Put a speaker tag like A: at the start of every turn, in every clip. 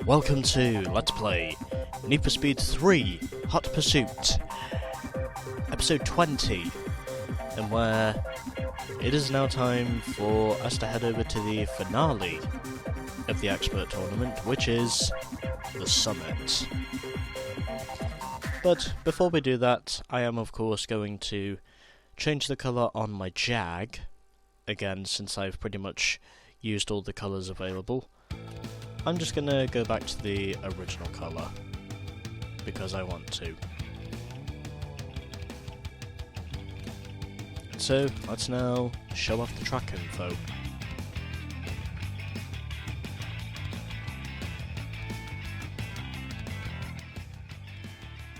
A: Welcome to Let's Play Need for Speed 3 Hot Pursuit, episode 20, and where it is now time for us to head over to the finale of the expert tournament, which is the summit. But before we do that, I am of course going to change the colour on my Jag, again since I've pretty much used all the colours available. I'm just gonna go back to the original colour, because I want to. So, let's now show off the track info.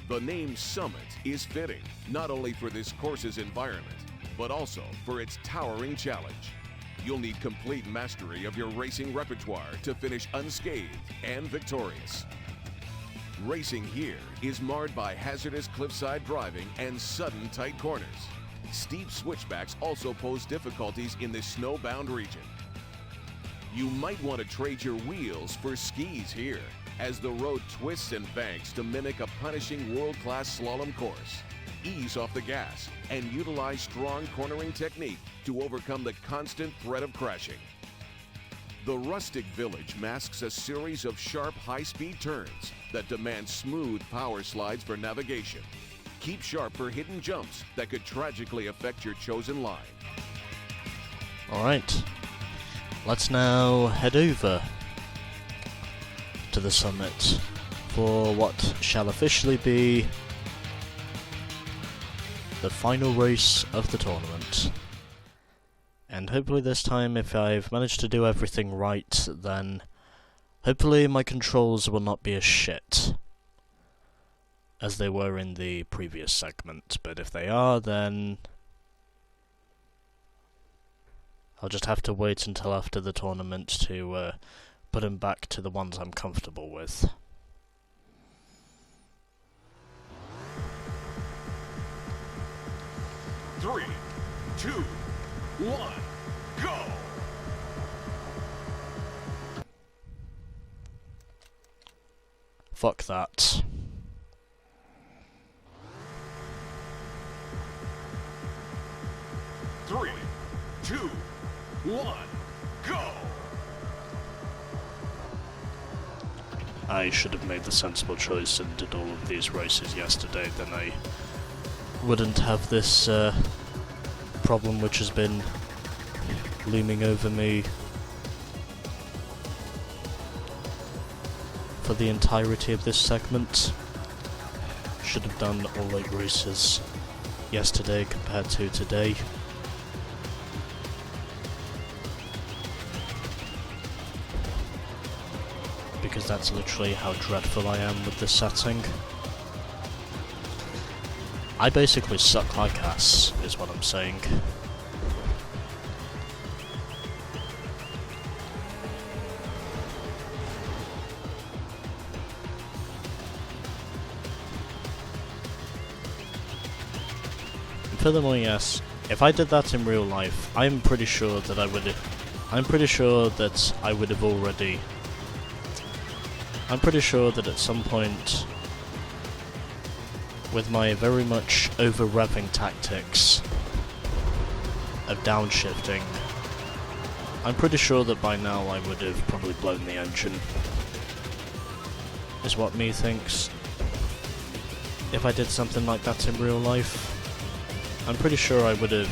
B: The name Summit is fitting, not only for this course's environment, but also for its towering challenge. You'll need complete mastery of your racing repertoire to finish unscathed and victorious. Racing here is marred by hazardous cliffside driving and sudden tight corners. Steep switchbacks also pose difficulties in this snowbound region. You might want to trade your wheels for skis here, as the road twists and banks to mimic a punishing world-class slalom course. Ease off the gas and utilize strong cornering technique to overcome the constant threat of crashing. The rustic village masks a series of sharp, high-speed turns that demand smooth power slides for navigation. Keep sharp for hidden jumps that could tragically affect your chosen line.
A: Alright, let's now head over to the summit for what shall officially be the final race of the tournament. And hopefully this time, if I've managed to do everything right, then hopefully my controls will not be as shit as they were in the previous segment. But if they are, then I'll just have to wait until after the tournament to put them back to the ones I'm comfortable with.
B: Three, two, one, go!
A: Fuck that.
B: Three, two, one, go!
A: I should have made the sensible choice and did all of these races yesterday, then I wouldn't have this problem which has been looming over me for the entirety of this segment. Should have done all 8 races yesterday compared to today. Because that's literally how dreadful I am with this setting. I basically suck like ass, is what I'm saying. And furthermore, yes, if I did that in real life, I'm pretty sure that I would have already. I'm pretty sure that at some point, with my very much over-revving tactics of downshifting, I'm pretty sure that by now I would have probably blown the engine, is what me thinks. If I did something like that in real life, I'm pretty sure I would have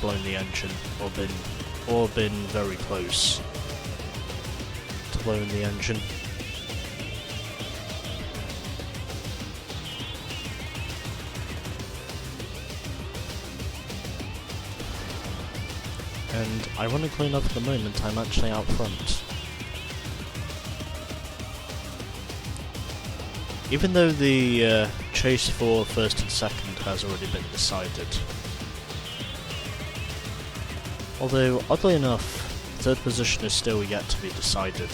A: blown the engine, or been very close to blowing the engine. And ironically enough, at the moment, I'm actually out front. Even though the chase for first and second has already been decided. Although, oddly enough, third position is still yet to be decided.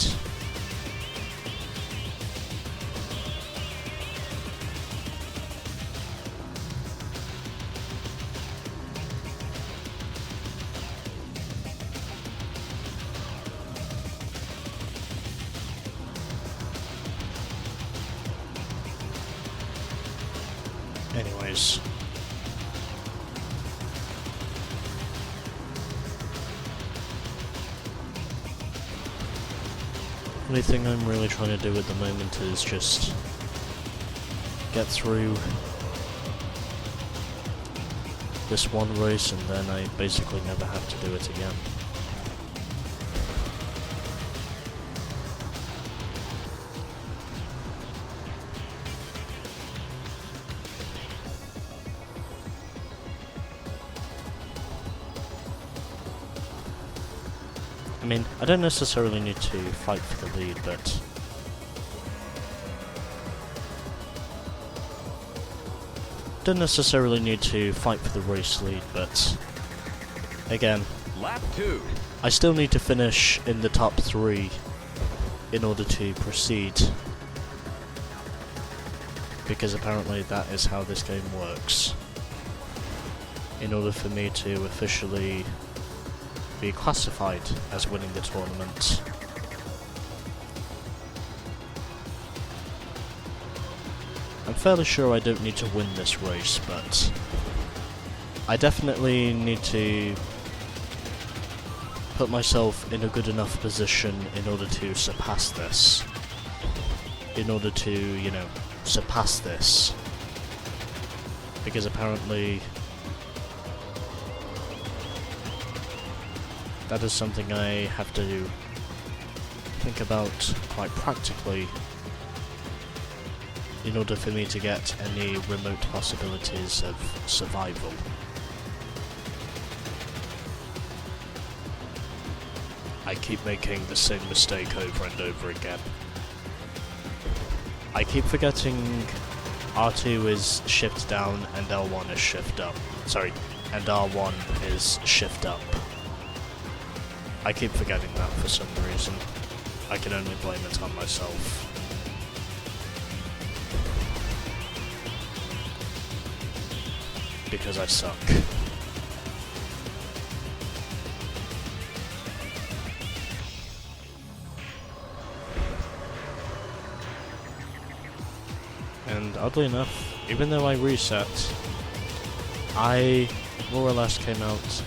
A: knows. The only thing I'm really trying to do at the moment is just get through this one race, and then I basically never have to do it again. I mean, I don't necessarily need to fight for the lead, but don't necessarily need to fight for the race lead, but again,
B: Lap 2.
A: I still need to finish in the top 3 in order to proceed, because apparently that is how this game works. In order for me to officially be classified as winning the tournament. I'm fairly sure I don't need to win this race, but I definitely need to put myself in a good enough position in order to surpass this. In order to, you know, surpass this. Because apparently that is something I have to think about quite practically in order for me to get any remote possibilities of survival. I keep making the same mistake over and over again. I keep forgetting R2 is shift down and L1 is shift up. Sorry, and R1 is shift up. I keep forgetting that for some reason. I can only blame it on myself. Because I suck. And oddly enough, even though I reset, I more or less came out...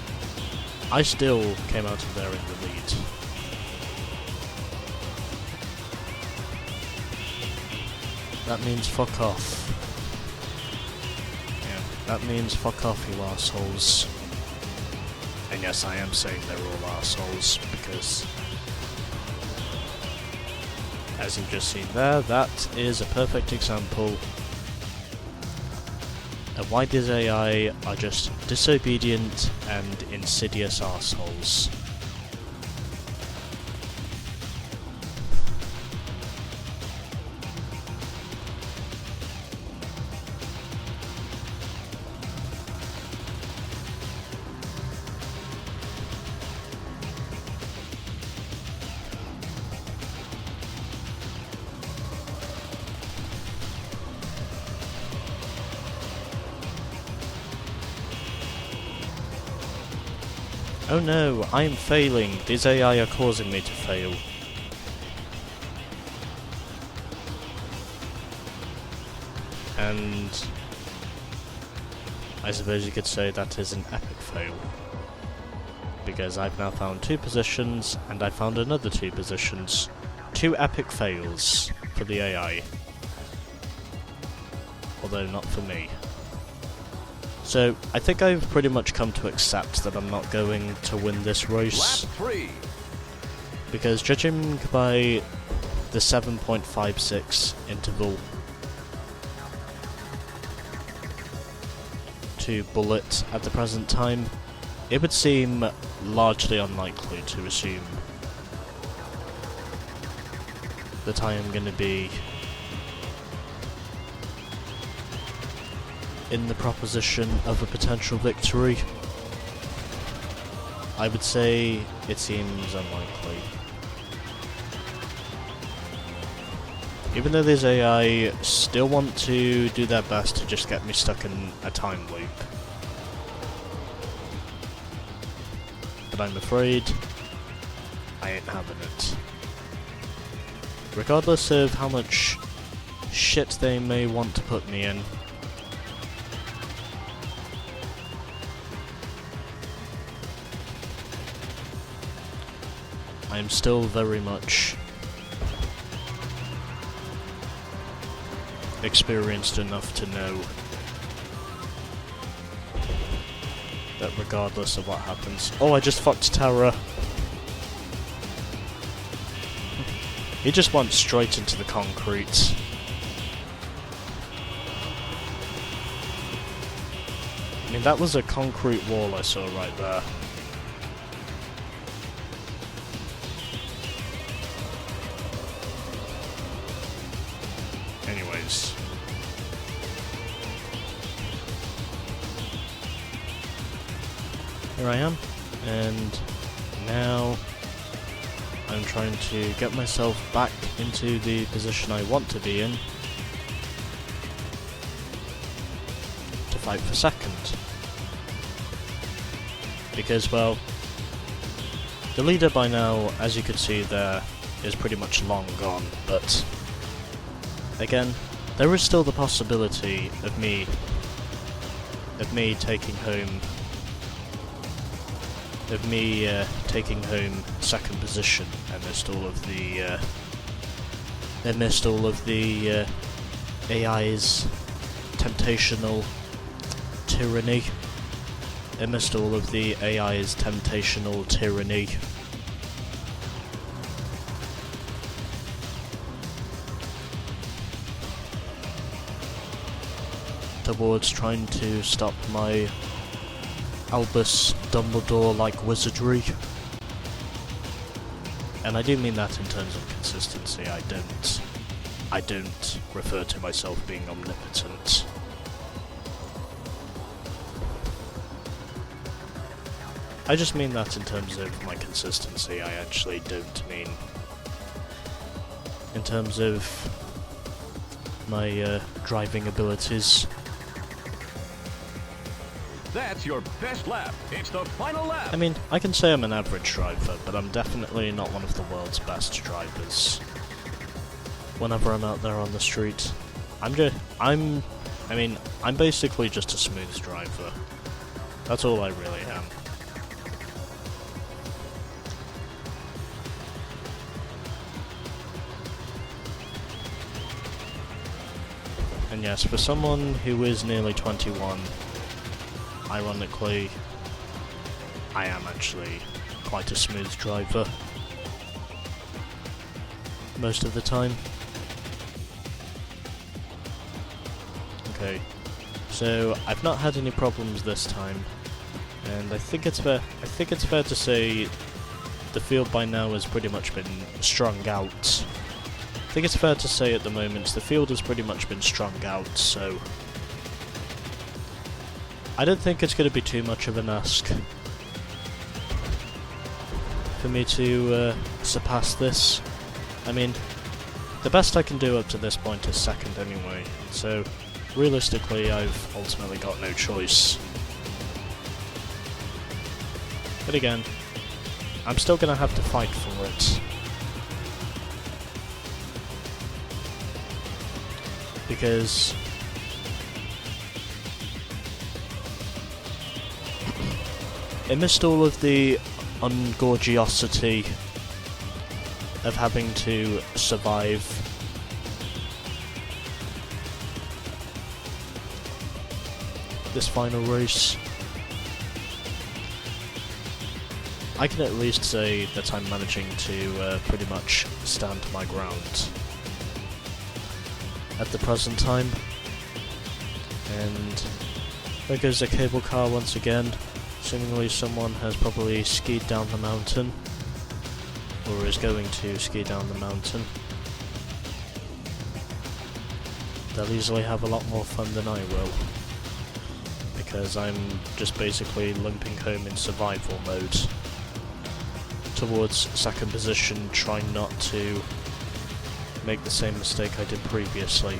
A: I still came out of there in the lead. That means fuck off. That means fuck off, you arseholes. And yes, I am saying they're all arseholes, because as you've just seen there, that is a perfect example of why these AI are just disobedient and insidious arseholes. Oh no, I am failing. These AI are causing me to fail. And I suppose you could say that is an epic fail. Because I've now found 2 positions, and I found another 2 positions. 2 epic fails for the AI. Although not for me. So, I think I've pretty much come to accept that I'm not going to win this race.
B: Lap 3.
A: Because judging by the 7.56 interval to bullet at the present time, it would seem largely unlikely to assume that I am going to be in the proposition of a potential victory. I would say it seems unlikely. Even though these AI still want to do their best to just get me stuck in a time loop. But I'm afraid I ain't having it. Regardless of how much shit they may want to put me in, I'm still very much experienced enough to know that regardless of what happens... Oh, I just fucked Terra. He just went straight into the concrete. I mean, that was a concrete wall I saw right there. Anyways. Here I am, and now I'm trying to get myself back into the position I want to be in to fight for second. Because, well, the leader by now, as you can see there, is pretty much long gone, but again, there is still the possibility of me taking home second position amidst all of the AI's temptational tyranny. Amidst all of the AI's temptational tyranny. Towards trying to stop my Albus Dumbledore-like wizardry. And I do mean that in terms of consistency. I don't refer to myself being omnipotent. I just mean that in terms of my consistency. I actually don't mean in terms of my driving abilities.
C: That's your best lap. It's the final lap.
A: I mean, I can say I'm an average driver, but I'm definitely not one of the world's best drivers. Whenever I'm out there on the street, I'm basically just a smooth driver. That's all I really am. And yes, for someone who is nearly 21, ironically, I am actually quite a smooth driver most of the time. Okay, so I've not had any problems this time, and I think it's fair to say the field by now has pretty much been strung out. I think it's fair to say at the moment the field has pretty much been strung out, so I don't think it's going to be too much of an ask for me to surpass this. I mean, the best I can do up to this point is second anyway, so realistically I've ultimately got no choice. But again, I'm still going to have to fight for it. Because amidst all of the ungorgiosity of having to survive this final race, I can at least say that I'm managing to pretty much stand my ground at the present time. And there goes the cable car once again. Seemingly someone has probably skied down the mountain, or is going to ski down the mountain. They'll easily have a lot more fun than I will, because I'm just basically limping home in survival mode towards second position, trying not to make the same mistake I did previously.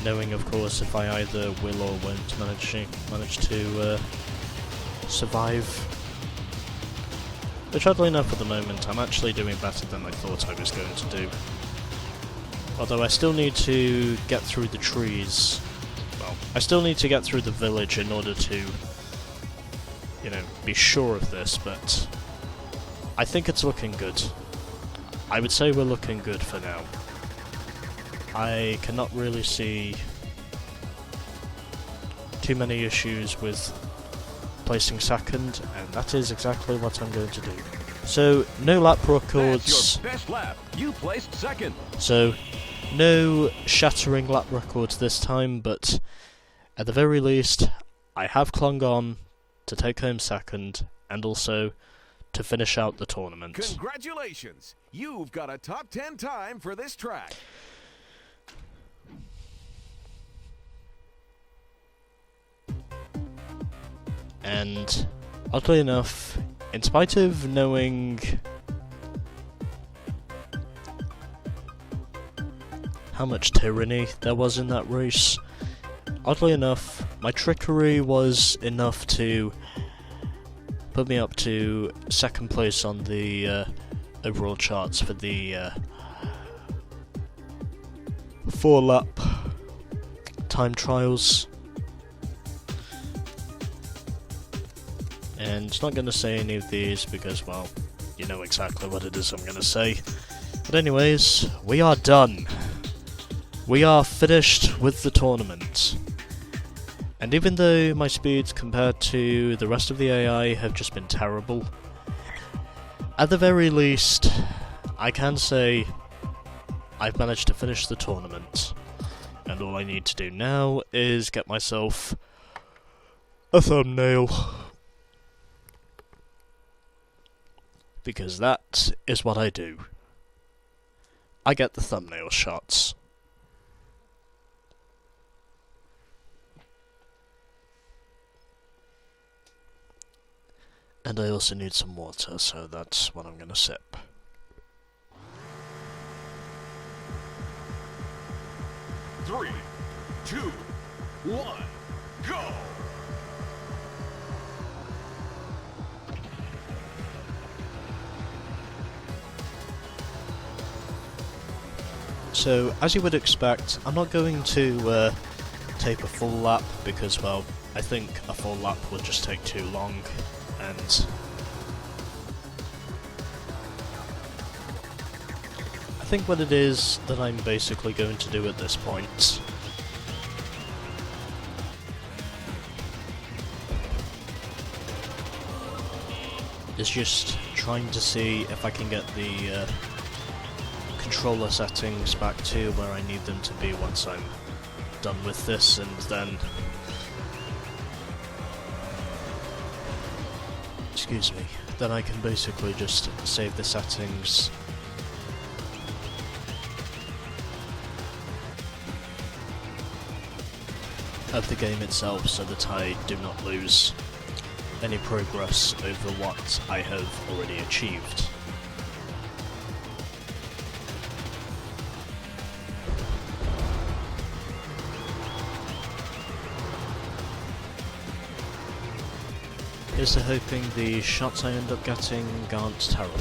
A: Knowing, of course, if I either will or won't manage to survive. Which, oddly enough, at the moment, I'm actually doing better than I thought I was going to do. Although I still need to get through the trees. Well, I still need to get through the village in order to, you know, be sure of this, but I think it's looking good. I would say we're looking good for now. I cannot really see too many issues with placing second, and that is exactly what I'm going to do. So, no lap records.
C: That's your best lap. You placed second.
A: So, no shattering lap records this time, but at the very least, I have clung on to take home second, and also to finish out the tournament.
B: Congratulations! You've got a top 10 time for this track.
A: And, oddly enough, in spite of knowing how much tyranny there was in that race, oddly enough, my trickery was enough to put me up to second place on the overall charts for the 4-lap time trials. And it's not going to say any of these because, well, you know exactly what it is I'm going to say. But anyways, we are done. We are finished with the tournament. And even though my speeds compared to the rest of the AI have just been terrible, at the very least, I can say I've managed to finish the tournament. And all I need to do now is get myself a thumbnail. Because that is what I do. I get the thumbnail shots. And I also need some water, so that's what I'm gonna sip.
B: Three, two, one, go!
A: So, as you would expect, I'm not going to take a full lap because, well, I think a full lap would just take too long, and I think what it is that I'm basically going to do at this point is just trying to see if I can get the controller settings back to where I need them to be once I'm done with this, and then then I can basically just save the settings of the game itself so that I do not lose any progress over what I have already achieved. Here's to hoping the shots I end up getting aren't terrible.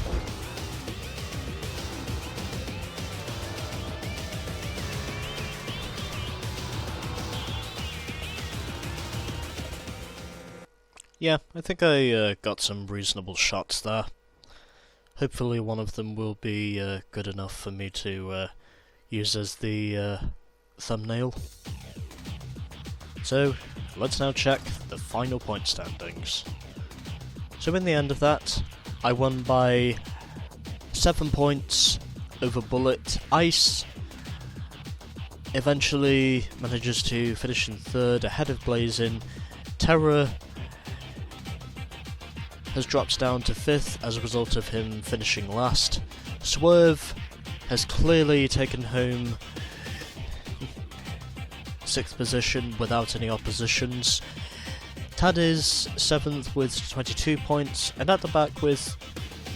A: Yeah, I think I got some reasonable shots there. Hopefully one of them will be good enough for me to use as the thumbnail. So, let's now check the final point standings. So in the end of that, I won by 7 points over Bullet. Ice eventually manages to finish in third ahead of Blazin. Terror has dropped down to 5th as a result of him finishing last. Swerve has clearly taken home 6th position without any oppositions. Tad is 7th with 22 points, and at the back with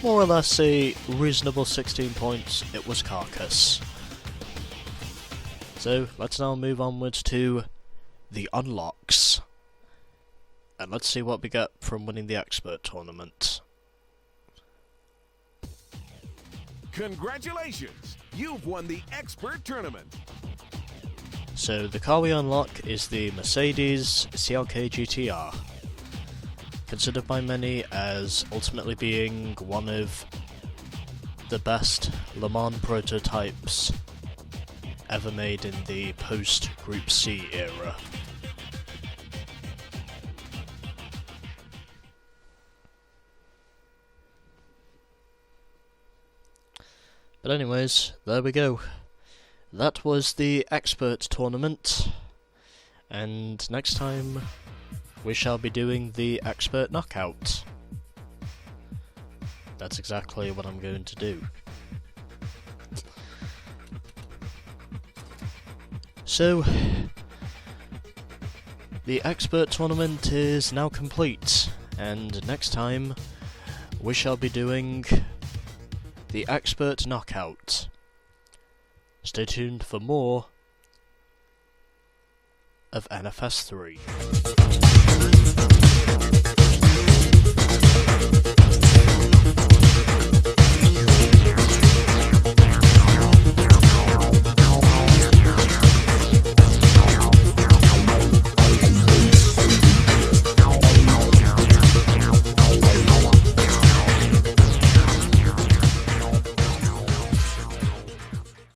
A: more or less a reasonable 16 points, it was Carcass. So let's now move onwards to the unlocks. And let's see what we get from winning the expert tournament.
B: Congratulations! You've won the expert tournament.
A: So the car we unlock is the Mercedes CLK GTR. considered by many as ultimately being one of the best Le Mans prototypes ever made in the post-Group C era. But anyways, there we go. That was the expert tournament, and next time we shall be doing the expert knockout. That's exactly what I'm going to do. So, the expert tournament is now complete, and next time we shall be doing the expert knockout. Stay tuned for more of NFS 3.